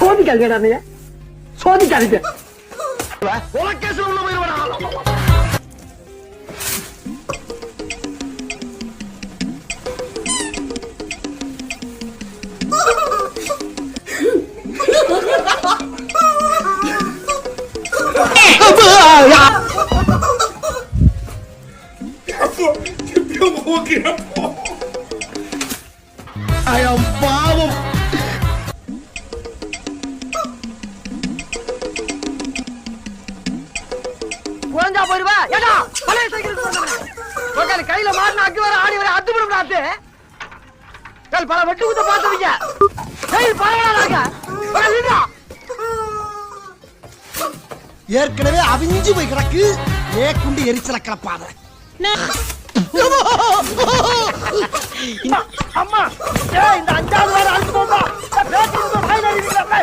சோதிக்காதீங்க சோதிக்காதீங்க. பாவம் குழஞ்சா போயிருவா. கையில மாறின அக்கு வர ஆடி வர அத்து விடும் நாத்து பல வெட்டு குத்த பாத்துவீங்க. ஏற்கனவே அவிஞ்சு போய் கிடக்கு ஏக்குண்டு எரிச்சல கிளப்பாத. அம்மா இந்த 5வது வாரம் அழுத்து போமா